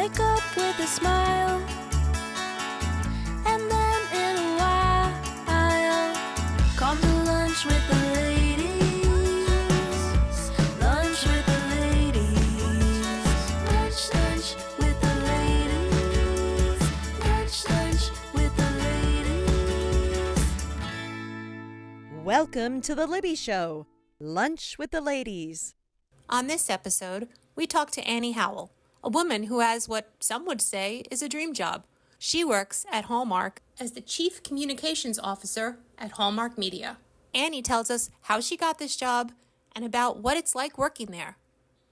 wake up with a smile, and then in a while, come to lunch with the ladies. Lunch with the ladies. Lunch with the ladies. Lunch with the ladies. Welcome to the Libby Show, Lunch with the Ladies. On this episode, we talk to Annie Howell, a woman who has what some would say is a dream job. She works at Hallmark as the Chief Communications Officer at Hallmark Media. Annie tells us how she got this job and about what it's like working there.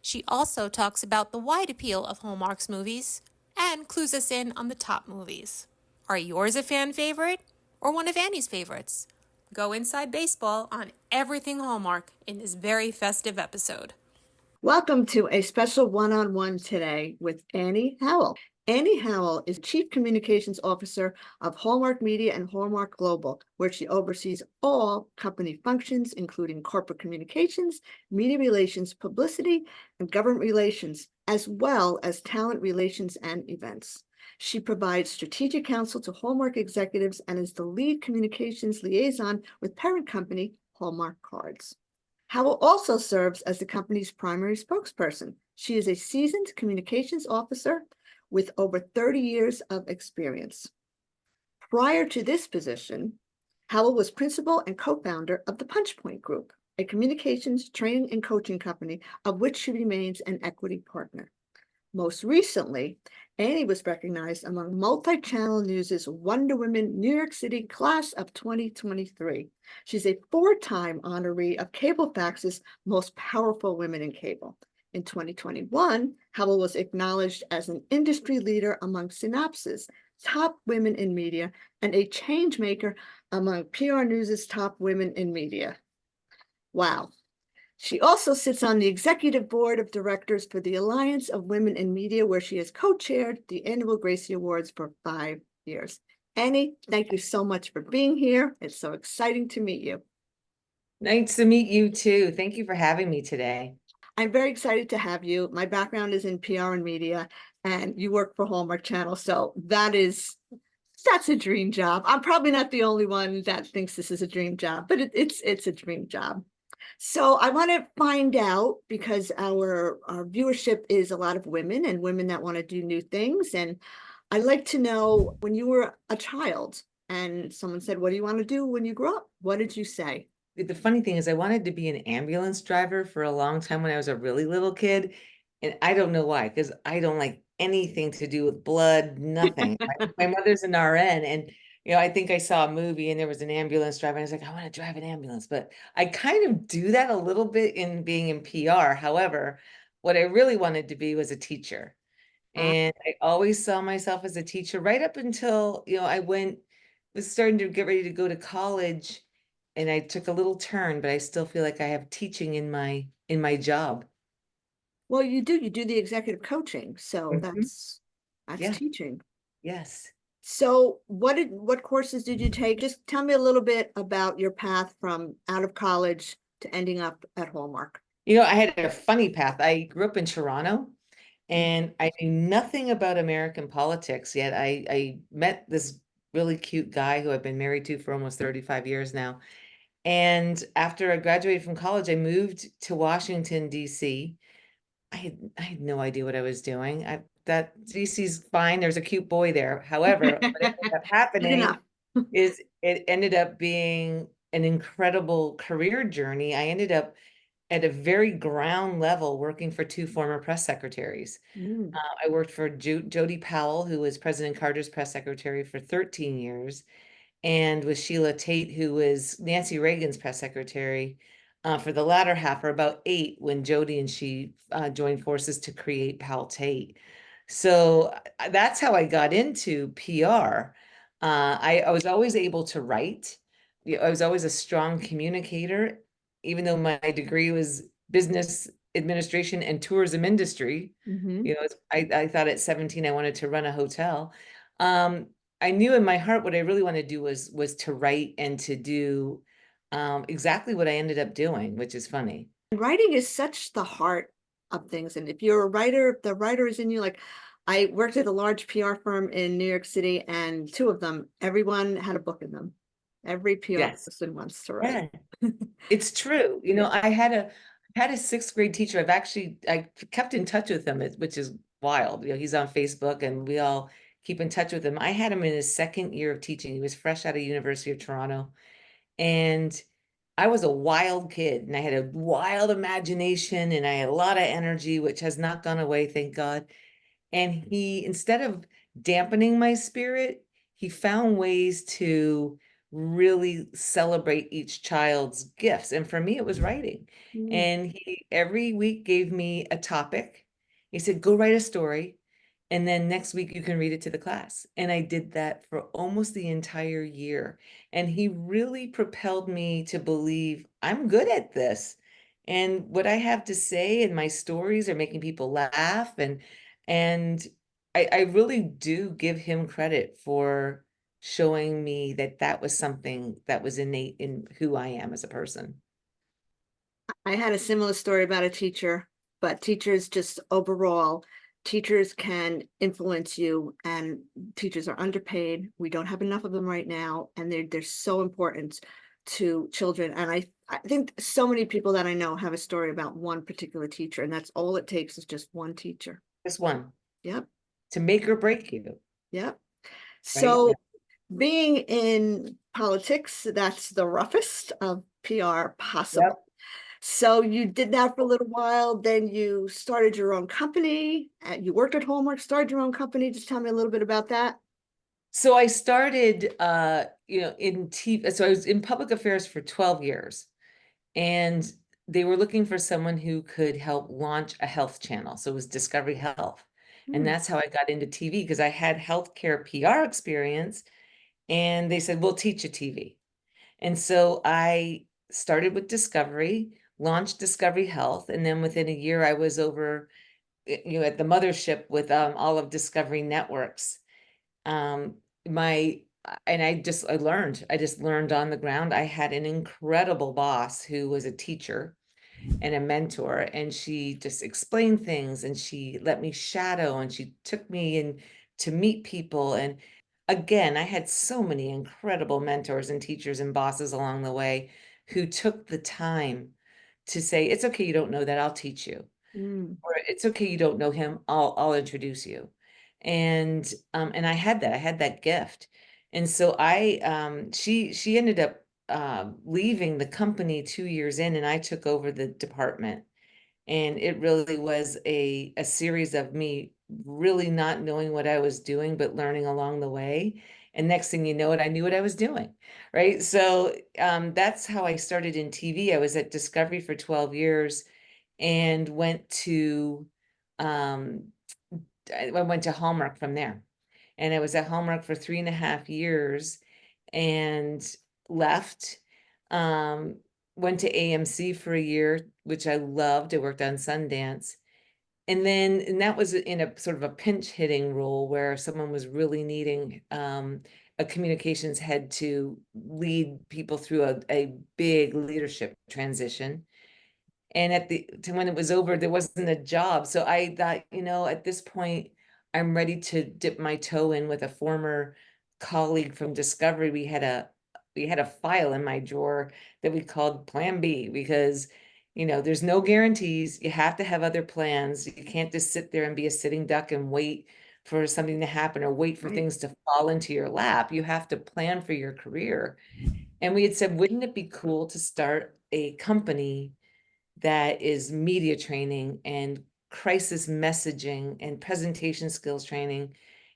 She also talks about the wide appeal of Hallmark's movies and clues us in on the top movies. Are yours a fan favorite or one of Annie's favorites? Go inside baseball on everything Hallmark in this very festive episode. Welcome to a special one-on-one today with Annie Howell. Annie Howell is Chief Communications Officer of Hallmark Media and Hallmark Global, where she oversees all company functions, including corporate communications, media relations, publicity, and government relations, as well as talent relations and events. She provides strategic counsel to Hallmark executives and is the lead communications liaison with parent company Hallmark Cards. Howell also serves as the company's primary spokesperson. She is a seasoned communications officer with over 30 years of experience. Prior to this position, Howell was principal and co-founder of the Punchpoint Group, a communications training and coaching company of which she remains an equity partner. Most recently, Annie was recognized among Multi-Channel News' Wonder Woman New York City Class of 2023. She's a four-time honoree of CableFax's Most Powerful Women in Cable. In 2021, Howell was acknowledged as an industry leader among Synopsys' top women in media and a change maker among PR News' top women in media. Wow. She also sits on the executive board of directors for the Alliance of Women in Media, where she has co-chaired the annual Gracie Awards for 5 years. Annie, thank you so much for being here. It's so exciting to meet you. Nice to meet you too. Thank you for having me today. I'm very excited to have you. My background is in PR and media, and you work for Hallmark Channel, so that's a dream job. I'm probably not the only one that thinks this is a dream job, but it's a dream job. So I want to find out, because our viewership is a lot of women and women that want to do new things. And I'd like to know, when you were a child and someone said, what do you want to do when you grow up? What did you say? The funny thing is I wanted to be an ambulance driver for a long time when I was a really little kid. And I don't know why, because I don't like anything to do with blood, nothing. My mother's an RN, and I think I saw a movie and there was an ambulance driver. And I was like, I want to drive an ambulance. But I kind of do that a little bit in being in PR. However, what I really wanted to be was a teacher. And I always saw myself as a teacher right up until, I was starting to get ready to go to college, and I took a little turn, but I still feel like I have teaching in my job. Well, you do the executive coaching. So that's Yeah. teaching. Yes. So what courses did you take? Just tell me a little bit about your path from out of college to ending up at Hallmark. I had a funny path. I grew up in Toronto, and I knew nothing about American politics yet. I met this really cute guy who I've been married to for almost 35 years now. And after I graduated from college, I moved to Washington, D.C. I had no idea what I was doing. That DC's fine. There's a cute boy there. However, what ended up happening is it ended up being an incredible career journey. I ended up at a very ground level working for two former press secretaries. I worked for Jody Powell, who was President Carter's press secretary for 13 years, and with Sheila Tate, who was Nancy Reagan's press secretary for the latter half, or about 8, when Jody and she joined forces to create Powell Tate. So that's how I got into PR. I was always able to write. I was always a strong communicator, even though my degree was business administration and tourism industry. I thought at 17 I wanted to run a hotel. I knew in my heart what I really wanted to do was to write and to do exactly what I ended up doing, which is funny. Writing is such the heart of things. And if you're a writer, if the writer is in you, like I worked at a large PR firm in New York City, and two of them, everyone had a book in them. Every PR Yes. person wants to write. Yeah, it's true. You know, Yeah. I had a sixth grade teacher. I kept in touch with him, which is wild. You know, he's on Facebook and we all keep in touch with him. I had him in his second year of teaching. He was fresh out of University of Toronto. And I was a wild kid and I had a wild imagination and I had a lot of energy, which has not gone away, thank God. And he, instead of dampening my spirit, he found ways to really celebrate each child's gifts. And for me, it was writing. Mm. And he every week gave me a topic. He said, go write a story. And then next week you can read it to the class. And I did that for almost the entire year. And he really propelled me to believe I'm good at this. And what I have to say and my stories are making people laugh. And I really do give him credit for showing me that that was something that was innate in who I am as a person. I had a similar story about a teacher, but teachers just overall, teachers can influence you, and teachers are underpaid. We don't have enough of them right now, and they're so important to children. And I think so many people that I know have a story about one particular teacher, and that's all it takes is just one teacher. This one Yep, to make or break you, yep. right? So being in politics, that's the roughest of PR possible. Yep. So you did that for a little while, then you started your own company, and you worked at Hallmark, started your own company. Just tell me a little bit about that. So I started, in TV. So I was in public affairs for 12 years, and they were looking for someone who could help launch a health channel. So it was Discovery Health. And Hmm. that's how I got into TV because I had healthcare PR experience. And they said, we'll teach you TV. And so I started with Discovery, launched Discovery Health. And then within a year, I was over, at the mothership with all of Discovery Networks. Um, my and I just learned on the ground. I had an incredible boss who was a teacher and a mentor, and she just explained things and she let me shadow and she took me in to meet people. And again, I had so many incredible mentors and teachers and bosses along the way who took the time to say, it's okay, you don't know that, I'll teach you. Mm. Or it's okay, you don't know him, I'll introduce you. And I had that gift. And so she ended up leaving the company 2 years in, and I took over the department. And it really was a series of me really not knowing what I was doing, but learning along the way. And next thing you know it, I knew what I was doing, right? So that's how I started in TV. I was at Discovery for 12 years and um, I went to Hallmark from there. And I was at Hallmark for 3.5 years and left. Um, Went to AMC for a year, which I loved. I worked on Sundance. And that was in a sort of a pinch hitting role where someone was really needing a communications head to lead people through a big leadership transition. And when it was over, there wasn't a job. So I thought, at this point, I'm ready to dip my toe in with a former colleague from Discovery. We had a file in my drawer that we called Plan B because, there's no guarantees. You have to have other plans. You can't just sit there and be a sitting duck and wait for something to happen or wait for Right. things to fall into your lap. You have to plan for your career. And we had said, wouldn't it be cool to start a company that is media training and crisis messaging and presentation skills training?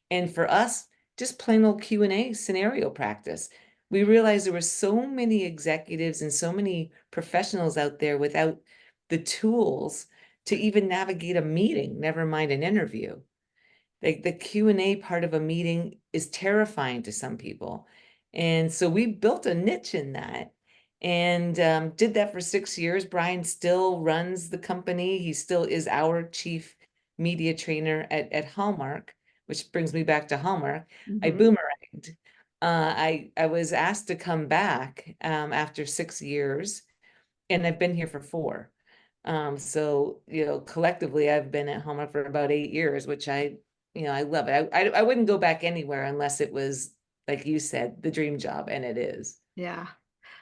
And for us, just plain old Q&A scenario practice. We realized there were so many executives and so many professionals out there without the tools to even navigate a meeting, never mind an interview. The Q&A part of a meeting is terrifying to some people. And so we built a niche in that and did that for 6 years. Brian still runs the company. He still is our chief media trainer at Hallmark, which brings me back to Hallmark. I Mhm. boomeranged. I was asked to come back after 6 years, and I've been here for 4. So, collectively, I've been at Hallmark for about 8 years, which I I love it. I wouldn't go back anywhere unless it was, like you said, the dream job, and it is. Yeah. I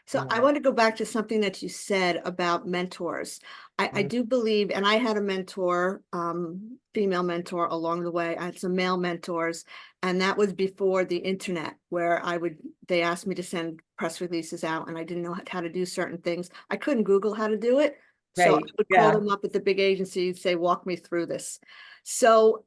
So I love want to go back to something that you said about mentors. I it. do believe, and I had a mentor, female mentor along the way. I had some male mentors, and that was before the internet, where they asked me to send press releases out, and I didn't know how to do certain things. I couldn't Google how to do it. So I Right. would call Yeah. them up at the big agency and say, walk me through this. So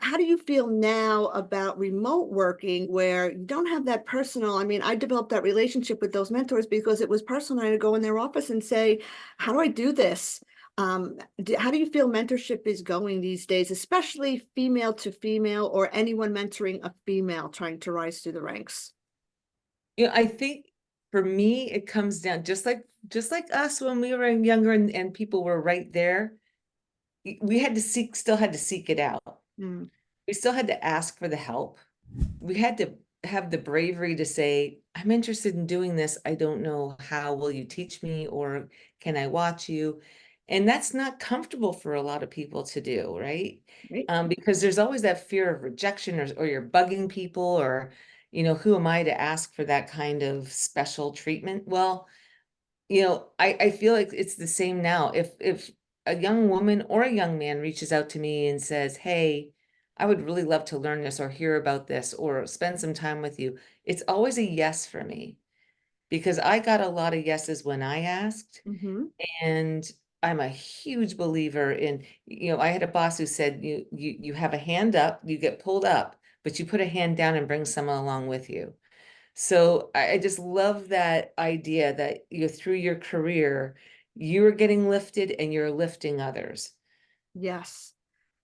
how do you feel now about remote working where you don't have that personal? I mean, I developed that relationship with those mentors because it was personal. I would go in their office and say, how do I do this? How do you feel mentorship is going these days, especially female to female or anyone mentoring a female trying to rise through the ranks? I think for me, it comes down just like us when we were younger and people were right there. We still had to seek it out. Mm, We still had to ask for the help. We had to have the bravery to say, I'm interested in doing this. I don't know how. Will you teach me, or can I watch you? And that's not comfortable for a lot of people to do, right? right. Because there's always that fear of rejection, or you're bugging people, or, who am I to ask for that kind of special treatment? Well, I feel like it's the same now. If a young woman or a young man reaches out to me and says, hey, I would really love to learn this or hear about this or spend some time with you, it's always a yes for me, because I got a lot of yeses when I asked. Mm-hmm. And I'm a huge believer in, I had a boss who said, you have a hand up, you get pulled up, but you put a hand down and bring someone along with you. So I just love that idea that through your career, you're getting lifted and you're lifting others. Yes,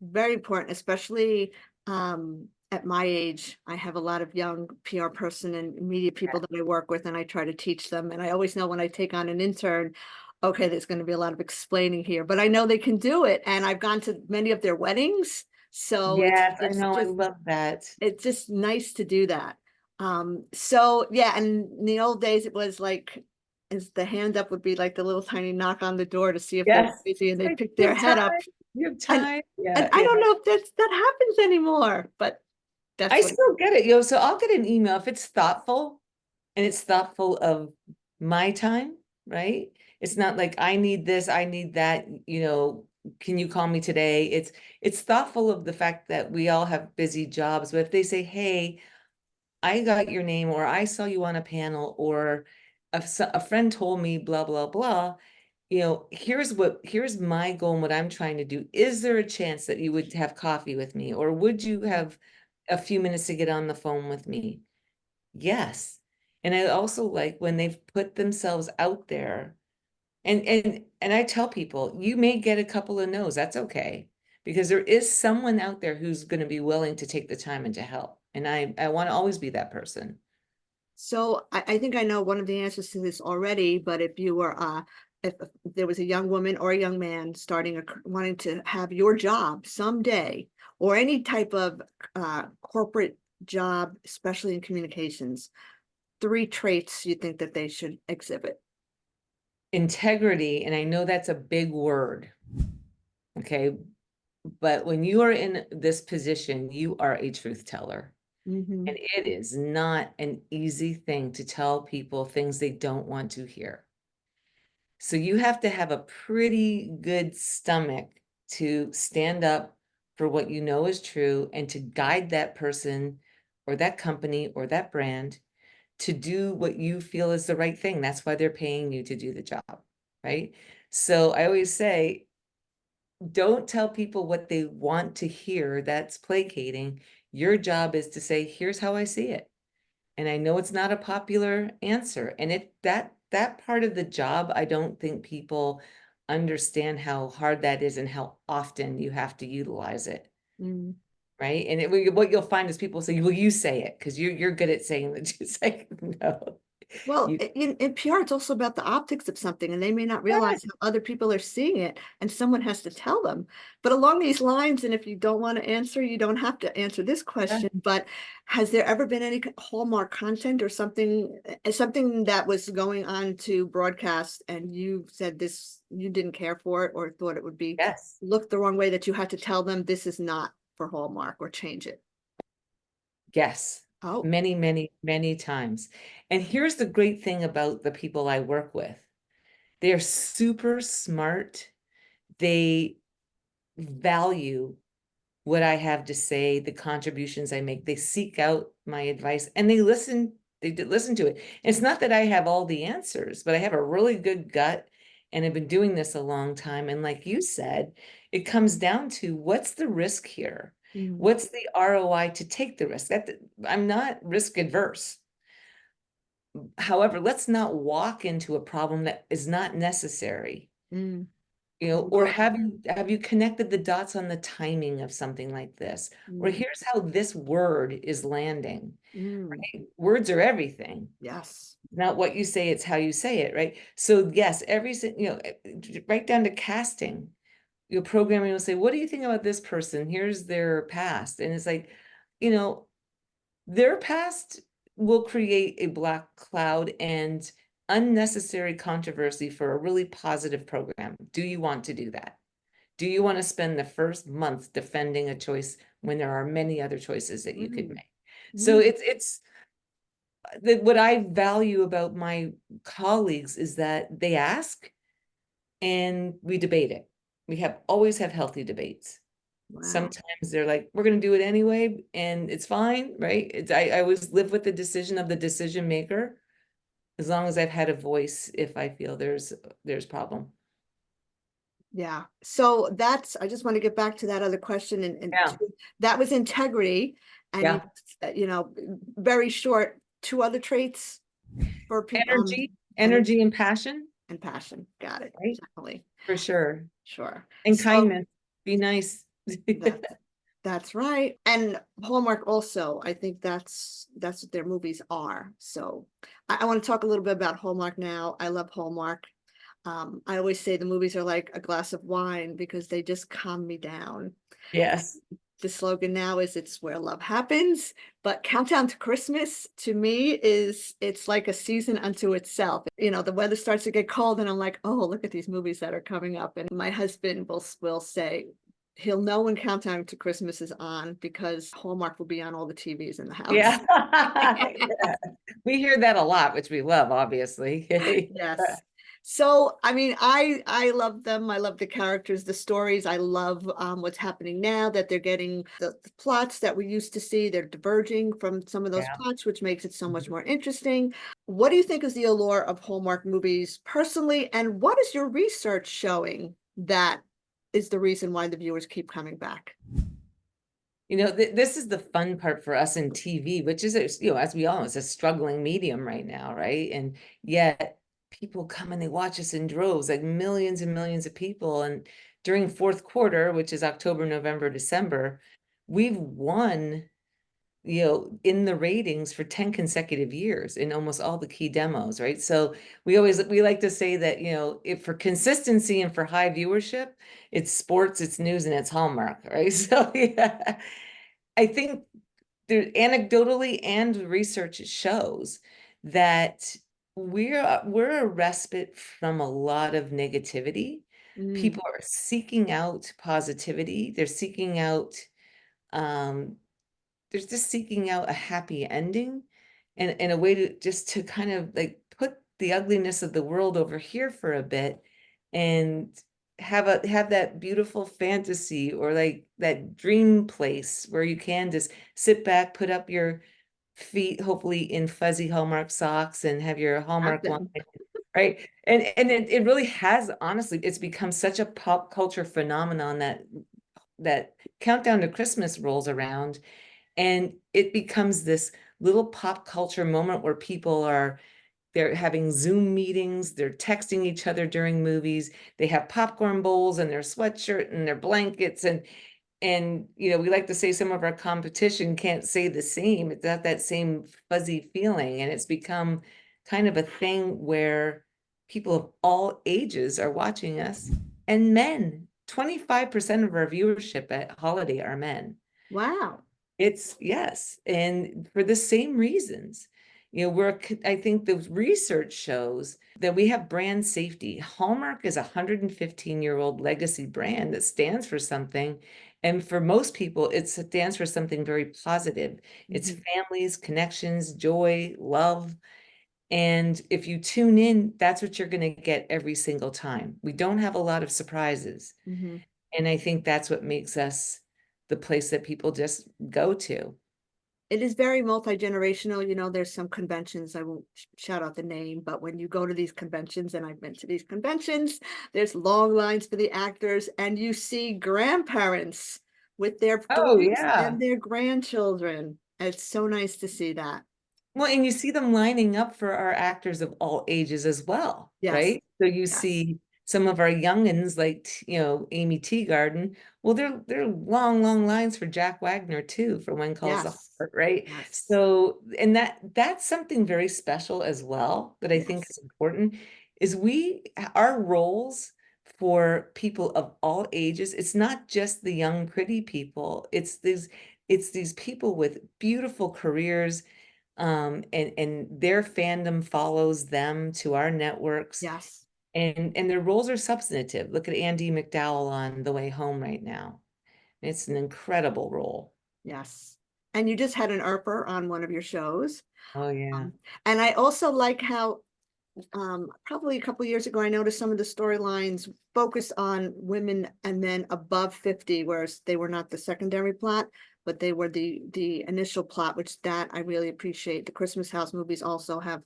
very important, especially at my age. I have a lot of young PR person and media people that I work with, and I try to teach them. And I always know when I take on an intern, okay, there's going to be a lot of explaining here, but I know they can do it. And I've gone to many of their weddings, so Yes, I know. I love that. it's just nice to do that. So yeah, and in the old days it was like, as the hand up would be like the little tiny knock on the door to see if they're Yes. busy, and It's they'd like, pick you their have head up. time. You have And time. and Yeah, I yeah. don't know if that happens anymore, but I that's what. still get it, so I'll get an email if it's thoughtful and it's thoughtful of my time, right? It's not like I need this, I need that, can you call me today? It's thoughtful of the fact that we all have busy jobs, but if they say, hey, I got your name, or I saw you on a panel, or a friend told me blah, blah, blah, here's my goal and what I'm trying to do. Is there a chance that you would have coffee with me, or would you have a few minutes to get on the phone with me? Yes. And I also like when they've put themselves out there, and I tell people, you may get a couple of no's. That's okay. Because there is someone out there who's going to be willing to take the time and to help. And I want to always be that person. So I think I know one of the answers to this already, but if there was a young woman or a young man wanting to have your job someday, or any type of corporate job, especially in communications, 3 traits you think that they should exhibit? Integrity, and I know that's a big word. Okay. But when you are in this position, you are a truth teller. Mm-hmm. And it is not an easy thing to tell people things they don't want to hear. So you have to have a pretty good stomach to stand up for what you know is true and to guide that person or that company or that brand to do what you feel is the right thing. That's why they're paying you to do the job, right? So I always say, don't tell people what they want to hear. That's placating. Your job is to say, here's how I see it. And I know it's not a popular answer. And that part of the job, I don't think people understand how hard that is and how often you have to utilize it. Mm. Right. And what you'll find is people say, well, you say it because you're good at saying that. You say, no, Well, you, in PR, it's also about the optics of something, and they may not realize yes, how other people are seeing it, and someone has to tell them. But along these lines, and if you don't want to answer, you don't have to answer this yes. question, but has there ever been any Hallmark content or something that was going on to broadcast, and you said this, you didn't care for it or thought it would be Yes. looked the wrong way, that you had to tell them this is not for Hallmark or change it? Yes, Oh, many, many, many times. And here's the great thing about the people I work with. They're super smart. They value what I have to say, the contributions I make. They seek out my advice and they listen. They did listen to it. It's not that I have all the answers, but I have a really good gut and I've been doing this a long time. And like you said, it comes down to what's the risk here? mm, What's the ROI to take the risk? I'm not risk adverse. However, let's not walk into a problem that is not necessary. mm, Or well, have you connected the dots on the timing of something like this? Or mm, here's how this word is landing, mm, right? Words are everything. yes. Not what you say, it's how you say it, right? So yes, right down to casting. Your programming will say, what do you think about this person? Here's their past. And it's like, you know, their past will create a black cloud and unnecessary controversy for a really positive program. Do you want to do that? Do you want to spend the first month defending a choice when there are many other choices that you could Mm, make? So mm, it's what I value about my colleagues is that they ask and we debate it. We always have healthy debates. wow. Sometimes they're like, we're going to do it anyway, and it's fine, right? I always live with the decision of the decision maker, as long as I've had a voice if I feel there's problem. Yeah. So I just want to get back to that other question Yeah, that was integrity. And yeah. very short, two other traits for people, energy Energy and passion, and passion. Got it. right? Definitely. For sure. Sure. And So kindness. Be nice. that that's right. And Hallmark also, I think that's what their movies are. So I want to talk a little bit about Hallmark now. I love Hallmark. I always say the movies are like a glass of wine because they just calm me down. Yes. The slogan now is it's where love happens, but Countdown to Christmas to me it's like a season unto itself. The weather starts to get cold and I'm like, oh, look at these movies that are coming up. And my husband will say he'll know when Countdown to Christmas is on because Hallmark will be on all the TVs in the house. Yeah. Yeah. We hear that a lot, which we love, obviously. Yes. So, I mean, I love them. I love the characters, the stories. I love what's happening now that they're getting the plots that we used to see. They're diverging from some of those Yeah. plots, which makes it so much Mhm. more interesting. What do you think is the allure of Hallmark movies personally? And what is your research showing that is the reason why the viewers keep coming back? This is the fun part for us in TV, which is, as we all know, it's a struggling medium right now, right? And yet people come and they watch us in droves, like millions and millions of people. And during fourth quarter, which is October, November, December, we've won, in the ratings for 10 consecutive years in almost all the key demos, right? So we like to say that, if for consistency and for high viewership, it's sports, it's news, and it's Hallmark, right? So yeah, I think there anecdotally and research shows that we're a respite from a lot of negativity. Mm, People are seeking out positivity. Um, they're just seeking out a happy ending and a way to kind of like put the ugliness of the world over here for a bit and have that beautiful fantasy or like that dream place where you can just sit back, put up your feet, hopefully in fuzzy Hallmark socks, and have your I've Hallmark wine, been. right? And it really has, honestly, it's become such a pop culture phenomenon that Countdown to Christmas rolls around and it becomes this little pop culture moment where they're having Zoom meetings, they're texting each other during movies, they have popcorn bowls and their sweatshirt and their blankets and we like to say some of our competition can't say the same. It's not that same fuzzy feeling, and it's become kind of a thing where people of all ages are watching us, and men. 25% of our viewership at holiday are men. Wow. Yes, and for the same reasons. I think the research shows that we have brand safety. Hallmark is a 115-year-old legacy brand that stands for something, And for most people, it stands for something very positive. It's Mhm. families, connections, joy, love. And if you tune in, that's what you're going to get every single time. We don't have a lot of surprises. Mhm. And I think that's what makes us the place that people just go to. It is very multi-generational. There's some conventions, I won't shout out the name, but when you go to these conventions, and I've been to these conventions, there's long lines for the actors, and you see grandparents with their Oh, kids yeah. and their grandchildren. It's so nice to see that. Well, and you see them lining up for our actors of all ages as well, Yes, right? So you yes, see some of our youngins like, Amy Teagarden. Well, they're long, long lines for Jack Wagner too, for When Calls the yes, Heart, right? yes, So, and that's something very special as well that I think yes, is important, is our roles for people of all ages, it's not just the young, pretty people. It's these people with beautiful careers, and their fandom follows them to our networks, yes, and their roles are substantive. Look at Andy McDowell on The Way Home right now. It's an incredible role. yes. And you just had an Erper on one of your shows. Oh yeah. Um, and I also like how probably a couple years ago, I noticed some of the storylines focused on women and men above 50, whereas they were not the secondary plot, but they were the initial plot, which that I really appreciate. The Christmas House movies also have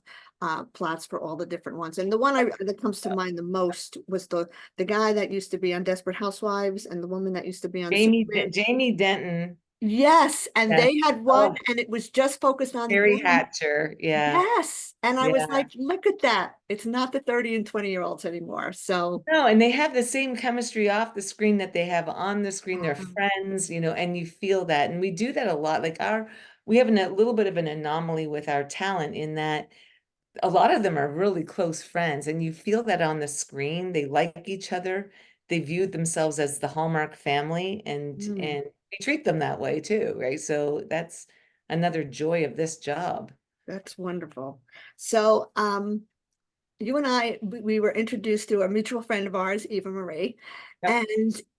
plots for all the different ones. And the one that comes to mind the most was the guy that used to be on Desperate Housewives and the woman that used to be on Superman. Jamie Denton. Yes, and Yes. they had one, Oh, and it was just focused on Terry them. Hatcher. Yeah. Yes. And I was Yeah. like, look at that. It's not the 30 and 20-year-olds anymore. So, No, and they have the same chemistry off the screen that they have on the screen. They're um, friends, and you feel that. And we do that a lot. We have a little bit of an anomaly with our talent in that a lot of them are really close friends, and you feel that on the screen. They like each other. They view themselves as the Hallmark family, and mm, and we treat them that way too, right? So that's another joy of this job. that's wonderful. So, you and I, we were introduced to a mutual friend of ours, Eva Marie. Yep.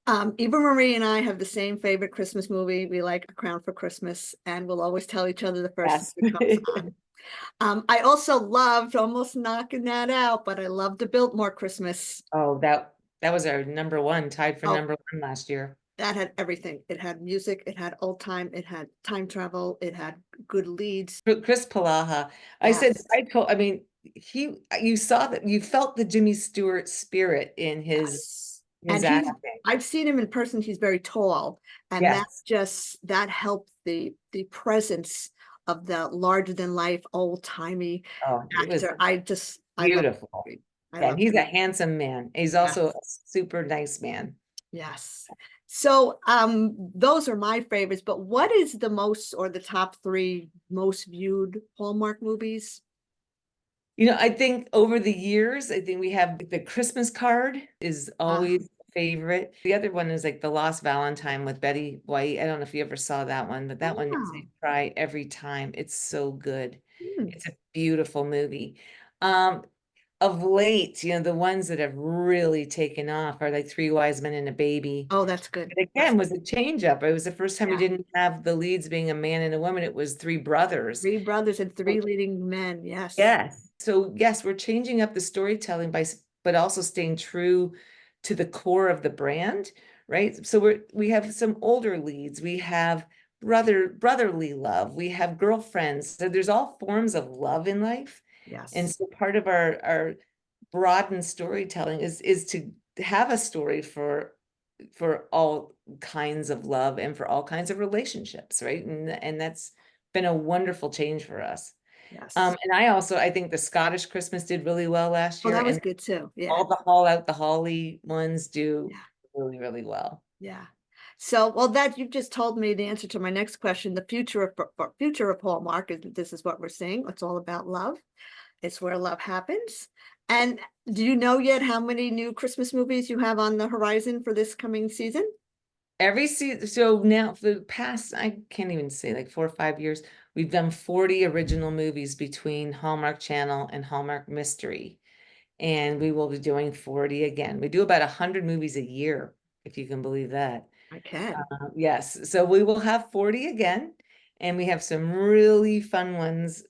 And Eva Marie and I have the same favorite Christmas movie. We like A Crown for Christmas, and we'll always tell each other the first time Yes. it comes on. I also loved, almost knocking that out, but I loved The Biltmore Christmas. Oh, that was our number one, tied for Oh, number one last year. that had everything. It had music, it had old time, it had time travel, it had good leads. Chris Palaha. Yes, I mean, you saw that, you felt the Jimmy Stewart spirit in his yes. his And acting. I've seen him in person. He's very tall, and Yes. that helped the presence of the larger than life, old timey Oh, it was actor. I love the beautiful. movie. I Yeah, and love he's it. a handsome man. He's Yes, also a super nice man. yes. So, those are my favorites, but what is the most or the top three most viewed Hallmark movies? I think over the years, I think we have the Christmas card is Uh, always a favorite. The other one is like The Lost Valentine with Betty White. I don't know if you ever saw that one, but that one makes oh, me cry every time. It's so good. hmm. It's a beautiful movie. Um, of late, the ones that have really taken off are like Three Wise Men and a Baby. Oh, that's good. It again was a change up. It was the first time we Yeah. didn't have the leads being a man and a woman. It was three brothers. Three brothers and So, three leading men. Yes. yes. So yes, we're changing up the storytelling but also staying true to the core of the brand, right? So we have some older leads. We have brotherly love. We have girlfriends. So there's all forms of love in life. And Yes. so part of our broadened storytelling is to have a story for all kinds of love and for all kinds of relationships, right? And that's been a wonderful change for us. Yes. And I think the Scottish Christmas did really well last Oh, year, that was and good too. Yeah. all the Hall Out the Holly ones do Yeah. really, really well. Yeah. So, well, that you've just told me the answer to my next question. The future of Hallmark is this is what we're seeing. It's all about love. It's where love happens. And do you know yet how many new Christmas movies you have on the horizon for this coming season? Every season, so now for the past, I can't even say, like 4 or 5 years, we've done 40 original movies between Hallmark Channel and Hallmark Mystery. And we will be doing 40 again. We do about 100 movies a year. if you can believe that. I can. Yes, so we will have 40 again, and we have some really fun ones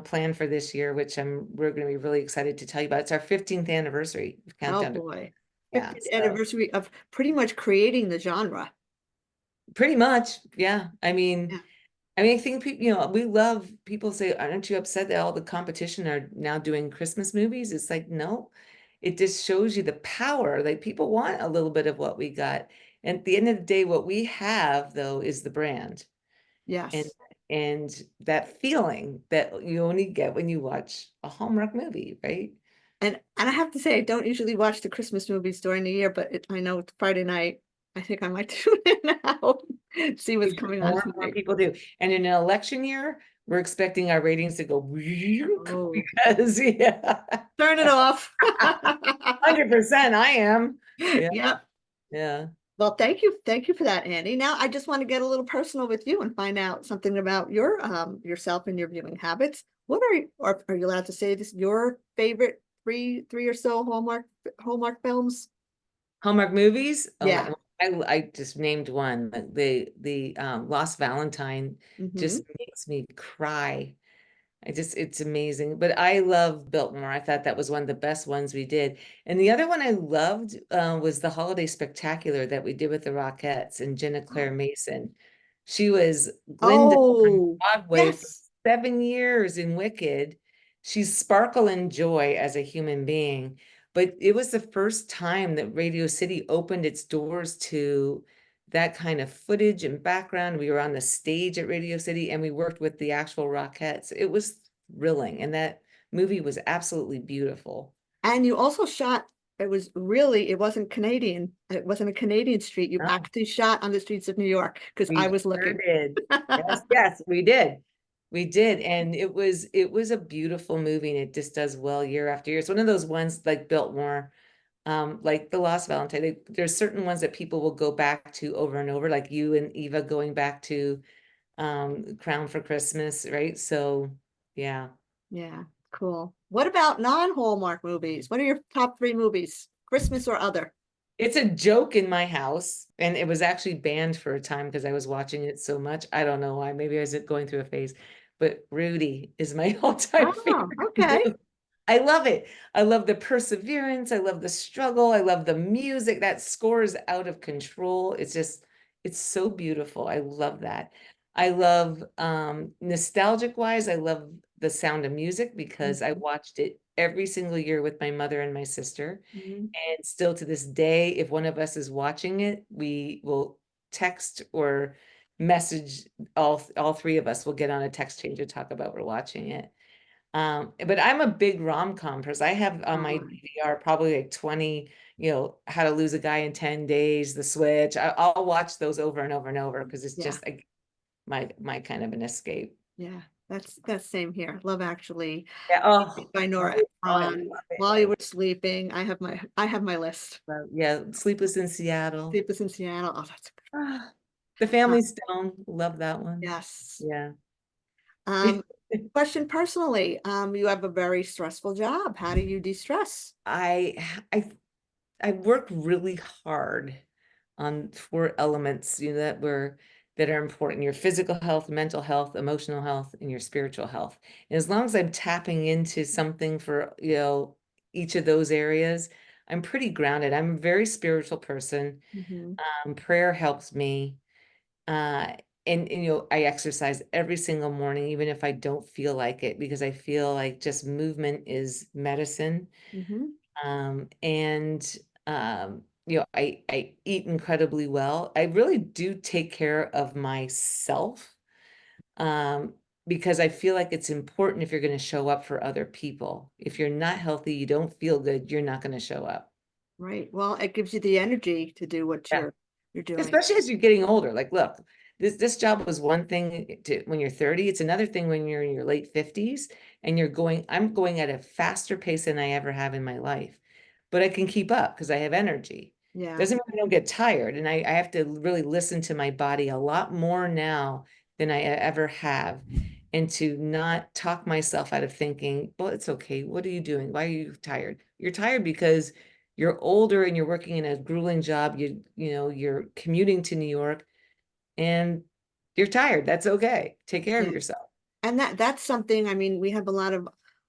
planned for this year, which we're going to be really excited to tell you about. It's our 15th anniversary of Oh Countdown to, boy. yeah, 50th so anniversary of pretty much creating the genre. pretty much, yeah. Yeah. I mean, I think people, we love people say, aren't you upset that all the competition are now doing Christmas movies? It's like, no, it just shows you the power. Like people want a little bit of what we got. And at the end of the day, what we have though is the brand and Yes. and that feeling that you only get when you watch a Hallmark movie, right? And I have to say, I don't usually watch the Christmas movies during the year, but I know it's Friday night. I think I might tune in now, see what's coming on More and more tonight. people do. And in an election year, we're expecting our ratings to go Oh, because yeah, turn it off. 100% I am. Yeah, Yep. yeah. Well, thank you for that, Andy. Now I just want to get a little personal with you and find out something about your yourself and your viewing habits. What are you allowed to say this? Your favorite three or so Hallmark films? Hallmark movies. Oh Yeah. my, I just named one. The Lost Valentine Hmm. just makes me cry. It's amazing. But I love Biltmore. I thought that was one of the best ones we did. And the other one I loved was the Holiday Spectacular that we did with the Rockettes and Jenna Claire Mason. She was Glinda on Oh, Broadway for yes. 7 years in Wicked. She's sparkle and joy as a human being. But it was the first time that Radio City opened its doors to that kind of footage and background. We were on the stage at Radio City and we worked with the actual Rockettes. It was thrilling. And that movie was absolutely beautiful. And you also shot, it wasn't Canadian. It wasn't a Canadian street. You No, actually shot on the streets of New York because I we was sure looking. did. Yes, yes, we did. We did. And it was a beautiful movie and it just does well year after year. It's one of those ones like Biltmore, like the Lost Valentine. There's certain ones that people will go back to over and over, like you and Eva going back to Crown for Christmas, right? So yeah. Yeah, cool. What about non-Hallmark movies? What are your top three movies? Christmas or other? It's a joke in my house, and it was actually banned for a time because I was watching it so much. I don't know why. Maybe I was going through a phase, but Rudy is my all-time Oh, favorite okay. movie. I love it. I love the perseverance. I love the struggle. I love the music. That score is out of control. It's so beautiful. I love that. I love nostalgic wise, I love The Sound of Music because I Mhm. watched it every single year with my mother and my sister. Mhm. And still to this day, if one of us is watching it, we will text or message all three of us will get on a text chain to talk about we're watching it. But I'm a big rom-com person. I have on my Oh, DVR probably like 20, How to Lose a Guy in 10 Days, The Switch. I'll watch those over and over and over because it's yeah, just like my kind of an escape. yeah. That's same here. Love Actually, Yeah. Oh, by Nora I Ephron. love it. While you were sleeping, I have my list. Yeah. Sleepless in Seattle. Sleepless in Seattle. Oh, that's Ah, The uh, Family Stone. Love that one. yes. Yeah. Um, Question personally. You have a very stressful job. How do you de-stress? I I I work really hard on four elements, that are important: your physical health, mental health, emotional health, and your spiritual health. And as long as I'm tapping into something for, each of those areas, I'm pretty grounded. I'm a very spiritual person. Mhm. Prayer helps me. Uh, and I exercise every single morning, even if I don't feel like it, because I feel like just movement is medicine. Mhm. And I eat incredibly well. I really do take care of myself, um, because I feel like it's important if you're going to show up for other people. If you're not healthy, you don't feel good, you're not going to show up. Right. Well, it gives you the energy to do what Yeah. you're doing. Especially as you're getting older. Like, look, this job was one thing when you're 30. It's another thing when you're in your late 50s and I'm going at a faster pace than I ever have in my life. But I can keep up because I have energy. Yeah. Doesn't mean I don't get tired. And I have to really listen to my body a lot more now than I ever have. And to not talk myself out of thinking, well, it's okay. What are you doing? Why are you tired? You're tired because you're older and you're working in a grueling job, you're commuting to New York and you're tired. That's okay. Take care of Yeah. yourself. And that's something, I mean, we have a lot of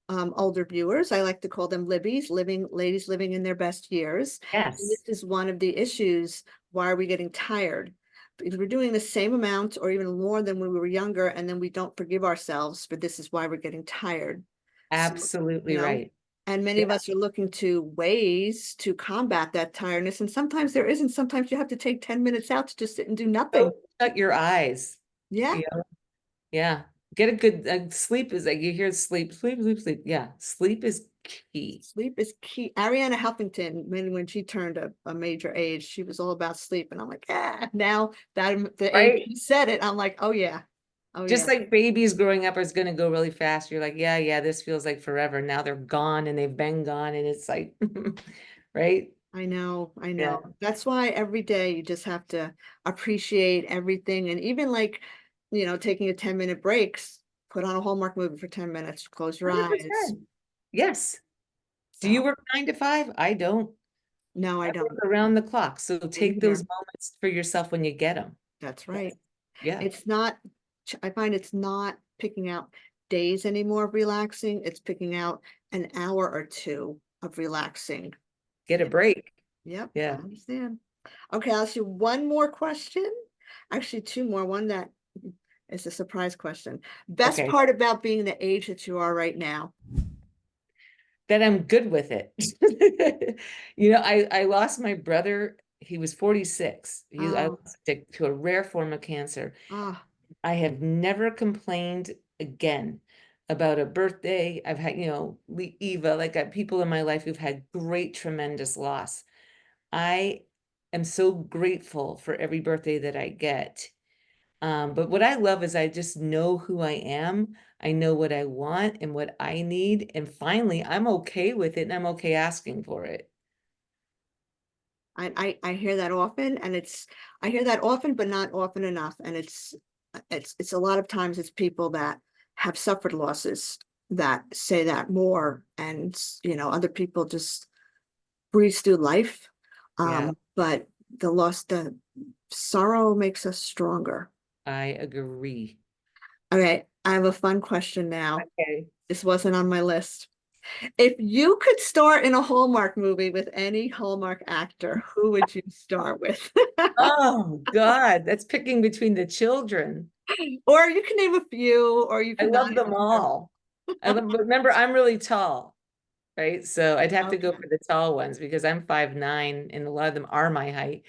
older viewers. I like to call them Libbies, ladies living in their best years. And Yes, this is one of the issues. Why are we getting tired? Because we're doing the same amount or even more than when we were younger, and then we don't forgive ourselves, but this is why we're getting tired. So, absolutely right. and many of Yeah. us are looking to ways to combat that tiredness. And sometimes there isn't. Sometimes you have to take 10 minutes out to just sit and do nothing. So shut your eyes. Yeah. You know? Yeah. Get a good sleep is like you hear sleep. Yeah. Sleep is key. Sleep is key. Ariana Huffington, when she turned a major age, she was all about sleep. And I'm like, now that the age Right. she said it, I'm like, oh yeah. Oh Just yeah. like babies growing up is going to go really fast. You're like, yeah, this feels like forever. Now they're gone and they've been gone. And it's like, right? I know, I Yeah. know. That's why every day you just have to appreciate everything. And even like, taking a 10-minute breaks, put on a Hallmark movie for 10 minutes, close your eyes. 100%. Yes. Do you So work 9 to 5? I don't. no, I I work don't. around the clock. So Same take those here. moments for yourself when you get them. That's right. Yeah. It's not, I find it's not picking out days anymore of relaxing. It's picking out an hour or two of relaxing. Get a break. Yep, I Yeah. understand. Okay, I'll ask you one more question. Actually, two more. One that is a surprise question. Best Okay. part about being the age that you are right now? That I'm good with it. I lost my brother. He was 46. I Oh, lost to a rare form of cancer. oh, I have never complained again about a birthday. I've had, Eva, like people in my life who've had great, tremendous loss. I am so grateful for every birthday that I get. But what I love is I just know who I am. I know what I want and what I need. And finally, I'm okay with it and I'm okay asking for it. I hear that often, and I hear that often, but not often enough. And it's a lot of times it's people that have suffered losses that say that more, and other people just breeze through life. Yeah, But the sorrow makes us stronger. I agree. Okay, I have a fun question now. Okay. This wasn't on my list. If you could star in a Hallmark movie with any Hallmark actor, who would you star with? Oh God, that's picking between the children. Or you can name a few, or you I can not love them even remember. all. But remember, I'm really tall, right? So I'd have to go Okay. for the tall ones because I'm 5'9", and a lot of them are my height.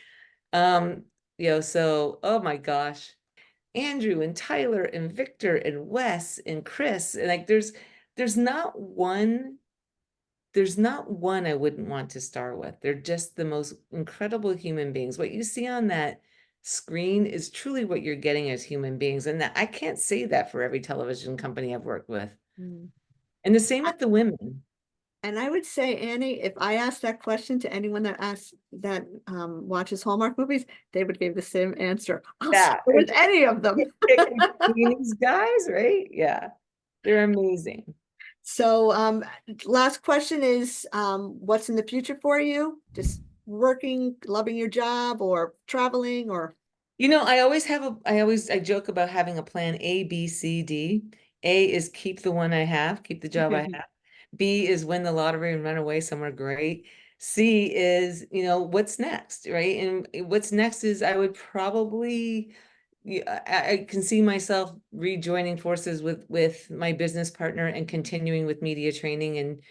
Um, so oh my gosh. Andrew and Tyler and Victor and Wes and Chris. And like there's not one, there's not one I wouldn't want to star with. They're just the most incredible human beings. What you see on that screen is truly what you're getting as human beings. And that I can't say that for every television company I've worked with. Mm. And the same with the women. And I would say, Annie, if I asked that question to anyone that watches Hallmark movies, they would give the same answer. I'll Yeah. start with any of them. Picking these guys, right? Yeah. They're amazing. So, last question is, what's in the future for you? Just working, loving your job, or traveling, or I joke about having a plan A, B, C, D. A is keep the one I have, keep the job I have. B is win the lottery and run away somewhere great. C is, what's next, right? And what's next is I would probably, yeah, I can see myself rejoining forces with my business partner and continuing with media training and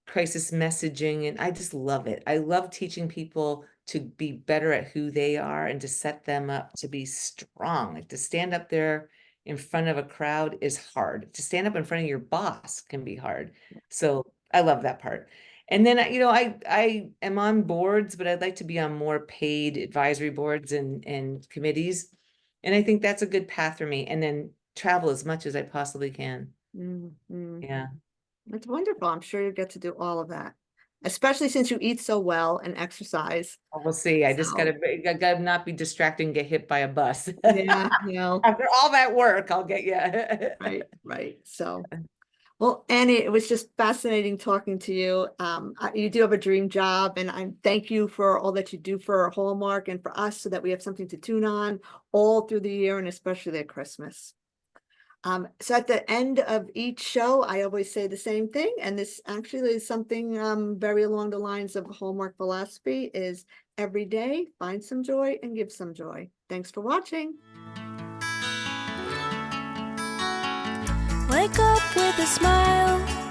crisis messaging, and I just love it. I love teaching people to be better at who they are and to set them up to be strong. Like to stand up there in front of a crowd is hard. To stand up in front of your boss can be hard. So I love that part. And then I am on boards, but I'd like to be on more paid advisory boards and committees. And I think that's a good path for me. And then travel as much as I possibly can. Mhm. Yeah. It's wonderful. I'm sure you get to do all of that, especially since you eat so well and exercise. We'll see. I just So, gotta not be distracted and get hit by a bus. yeah, no, After all that work, I'll get you. right, right. So, Well, Annie, it was just fascinating talking to you. You do have a dream job, and I thank you for all that you do for Hallmark and for us so that we have something to tune on all through the year and especially at Christmas. So at the end of each show, I always say the same thing, and this actually is something very along the lines of Hallmark philosophy is every day, find some joy and give some joy. Thanks for watching. Wake up with a smile.